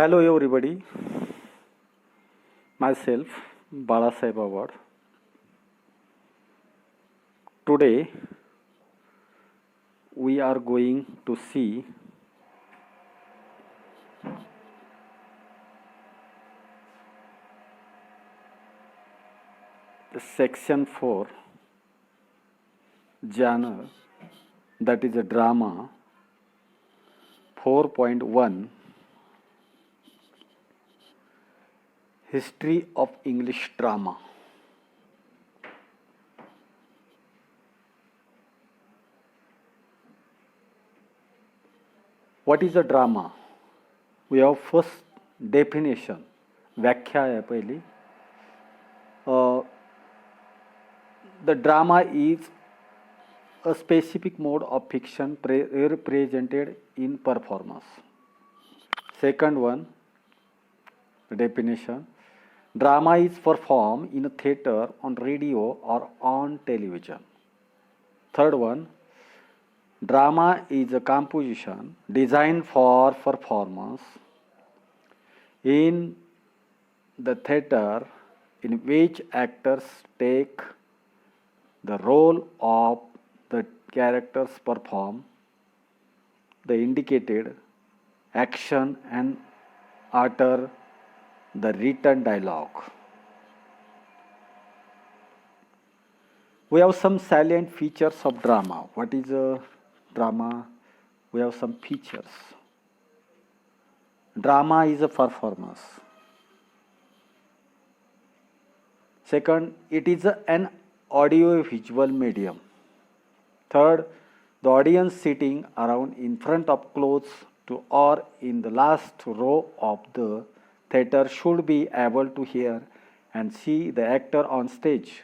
Hello everybody, myself Balasaheb Awad. Today we are going to see the section 4 genre, that is a drama. 4.1 History of English Drama. What is a drama? We have first definition. व्याख्या आहे पहिली. The drama is a specific mode of fiction represented in performance. Second one, definition. Drama is performed in a theatre, on radio, or on television. Third one, drama is a composition designed for performance in the theatre, in which actors take the role of the characters, perform the indicated action, and utter the written dialogue. We have some salient features of drama. What is a drama? We have some features. Drama is a performance. Second, it is an audio-visual medium. Third, the audience sitting around in front of close to or in the last row of the theatre should be able to hear and see the actor on stage.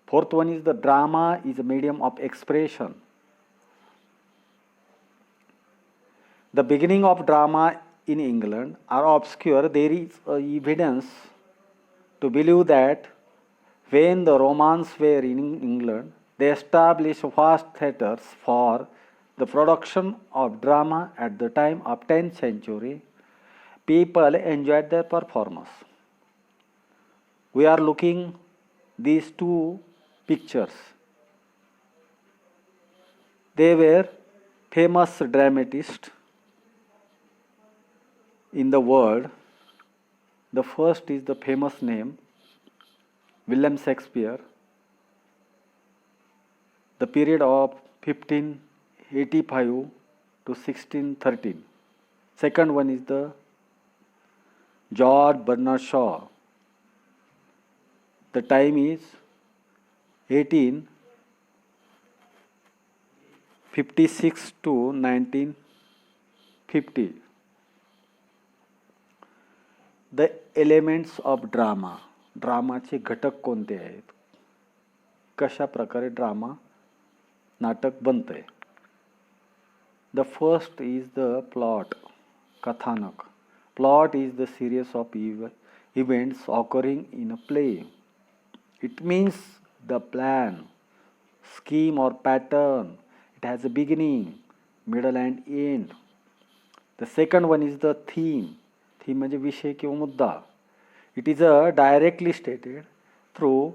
Fourth one is the drama is a medium of expression. The beginning of drama in England are obscure. There is evidence to believe that when the Romans were in England, they established vast theatres for the production of drama. At the time of 10th century, people enjoyed their performance. We are looking these two pictures. They were famous dramatists in the world. The first is the famous name William Shakespeare. The period of 1585 to 1613. Second one is the George Bernard Shaw. The time is 1856 to 1950. The elements of drama. ड्रामाचे घटक कोणते आहेत? कशा प्रकारे drama नाटक बनते? The first is the plot, कथानक. Plot is the series of events occurring in a play. It means the plan, scheme or pattern. It has a beginning, middle and end. The second one is the theme. Theme म्हणजे विषय किंवा मुद्दा. It is directly stated through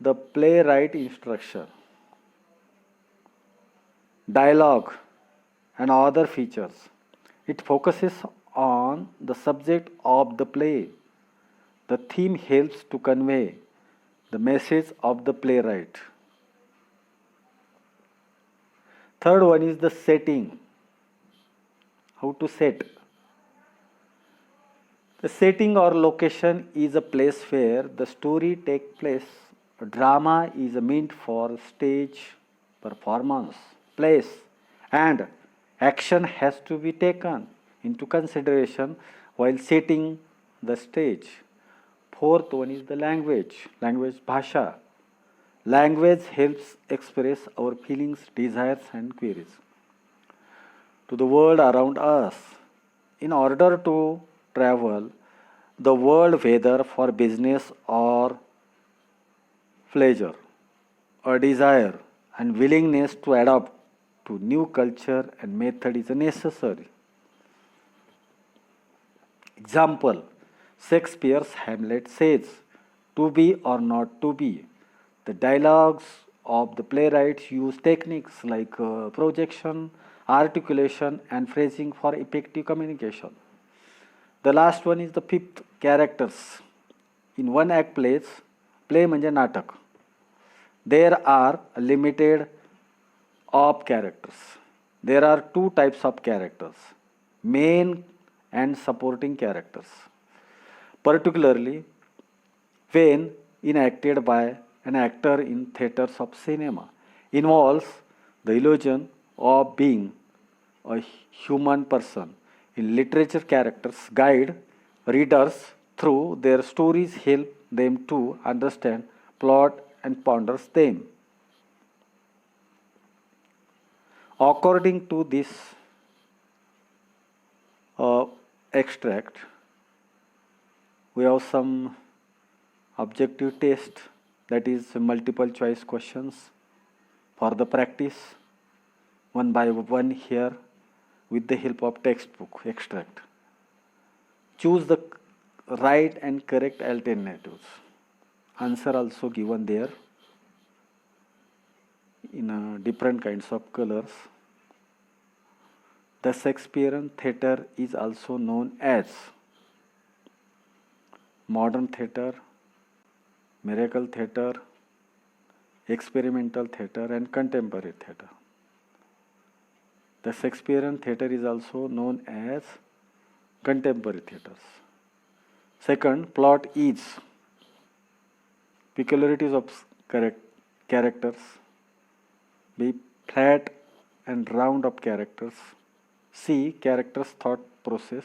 the playwright instruction. Dialogue and other features. It focuses on the subject of the play. The theme helps to convey the message of the playwright. Third one is the setting. How to set? The setting or location is a place where the story takes place. A drama is meant for stage performance. Place and action has to be taken into consideration while setting the stage. Fourth one is the language. Language, bhasha. Language helps express our feelings, desires and queries to the world around us. In order to travel the world, whether for business or pleasure, a desire and willingness to adapt to new culture and method is necessary. Example, Shakespeare's Hamlet says, to be or not to be. The dialogues of the playwrights use techniques like projection, articulation, and phrasing for effective communication. The last one is the fifth, characters. In one act plays, play म्हणजे नाटक. There are a limited of characters. There are two types of characters, main and supporting characters. Particularly when enacted by an actor in theatres of cinema, involves the illusion of being a human person. In literature, characters guide readers through their stories, help them to understand plot and ponders them. According to this extract, we have some objective test, that is multiple choice questions for the practice, one by one here with the help of textbook extract. Choose the right and correct alternatives. Answer also given there in different kinds of colors. The Shakespearean theatre is also known as modern theatre, miracle theatre, experimental theatre, and contemporary theatre. The Shakespearean theatre is also known as contemporary theatres. Second, plot is peculiarities of characters. B, flat and round of characters. C, characters' thought process.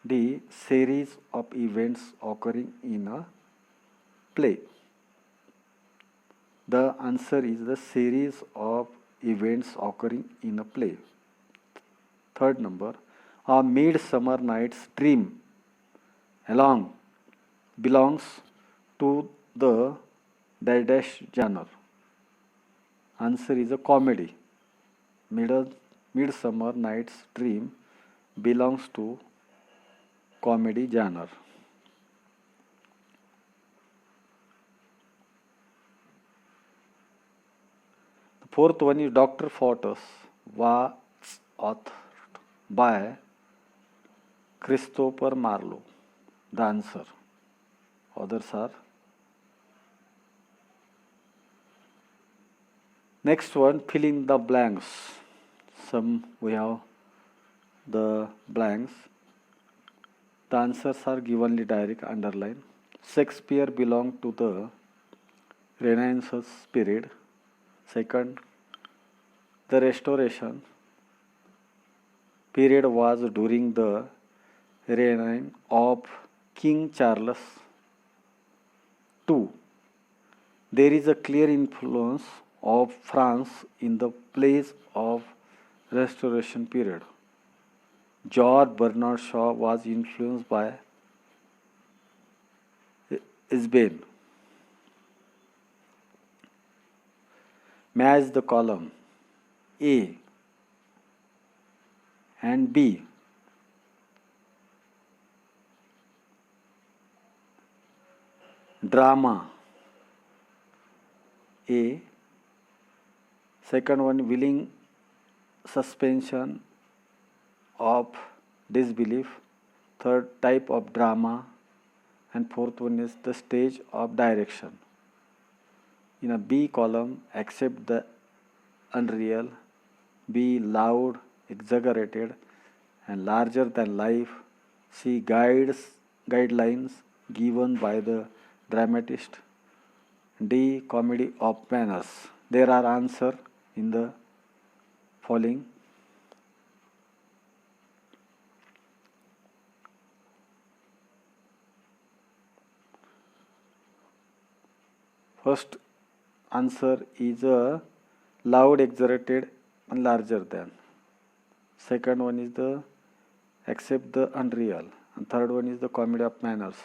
D, series of events occurring in a play. The answer is the series of events occurring in a play. Third number, A Midsummer Night's Dream belongs to the dash genre. Answer is a comedy. Midsummer Night's Dream belongs to comedy genre. The fourth one is Dr. Faustus was authored by Christopher Marlowe. The answer. Others are. Next one, fill in the blanks. Some we have the blanks. The answers are givenly direct, underline. Shakespeare belonged to the Renaissance period. Second, the Restoration period was during the reign of King Charles II. There is a clear influence of France in the plays of Restoration period. George Bernard Shaw was influenced by Ibsen. Match the column A and B. Drama A. Second one, willing suspension of disbelief. Third, type of drama. And fourth one is the stage of direction. In a B column, accept the unreal. B, loud, exaggerated, and larger than life. C, guidelines given by the dramatist. D, comedy of manners. There are answers in the following. First answer is a loud, exaggerated, and larger than. Second one is the accept the unreal. And third one is the comedy of manners.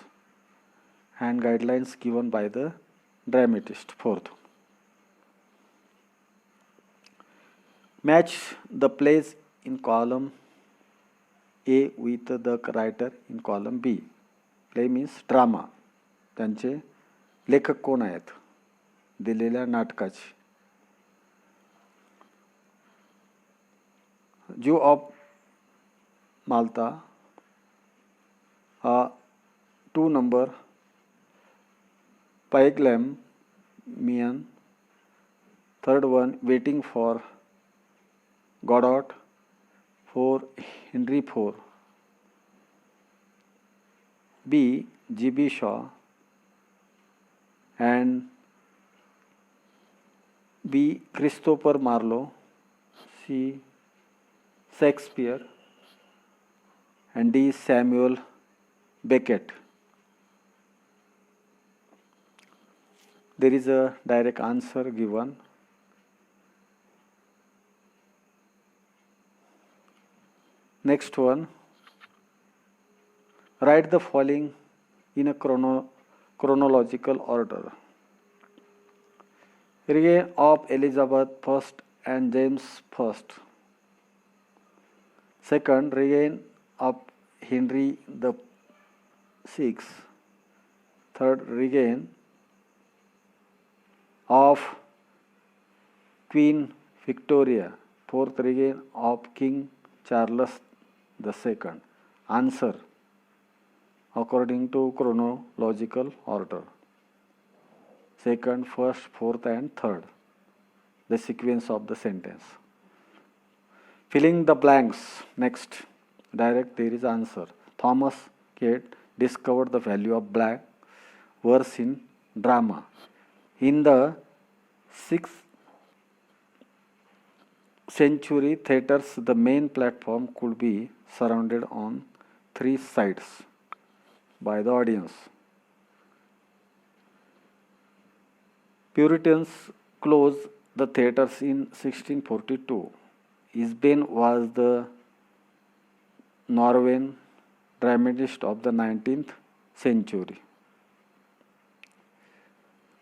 And guidelines given by the dramatist. Fourth. Match the plays in column A with the writer in column B. Play means drama. त्यांचे लेखक कोण आहेत दिलेल्या नाटकाचे. Jew of Malta, 2 number Pygmalion, third one Waiting for Godot, 4 Henry IV, B G.B. Shaw, and B Christopher Marlowe, C Shakespeare, and D Samuel Beckett. There is a direct answer given. Next one, write the following in a chronological order. Reign of Elizabeth I and James I. Second, reign of Henry VI. Third, reign of Queen Victoria. Fourth, reign of King Charles II. Answer according to chronological order. Second, first, fourth, and third. The sequence of the sentence. Filling the blanks. Next, direct there is answer. Thomas Kate discovered the value of black verse in drama. In the 6th century theatres, the main platform could be surrounded on 3 sides by the audience. Puritans closed the theatres in 1642. Isbane was the Norwegian dramatist of the 19th century.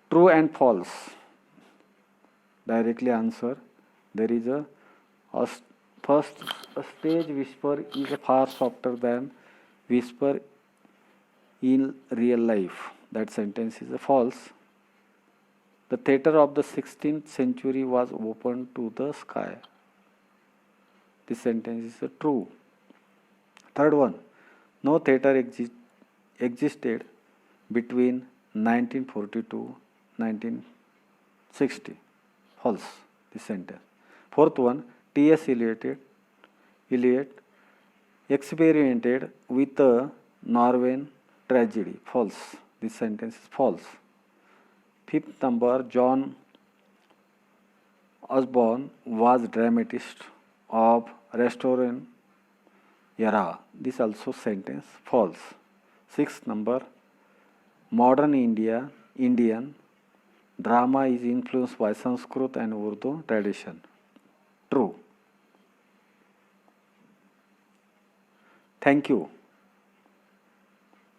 True and false. Directly answer. There is a first, a stage whisper is far softer than whisper in real life. That sentence is a false. The theatre of the 16th century was open to the sky. This sentence is a true. Third one, no theatre existed between 1942 1960. False. This sentence. Fourth one, T.S. Eliot experimented with the Norwegian tragedy. False. This sentence is false. Fifth number, John Osborne was dramatist of Restoration era. This also sentence false. Sixth number, modern Indian drama is influenced by Sanskrit and Urdu tradition. True. Thank you.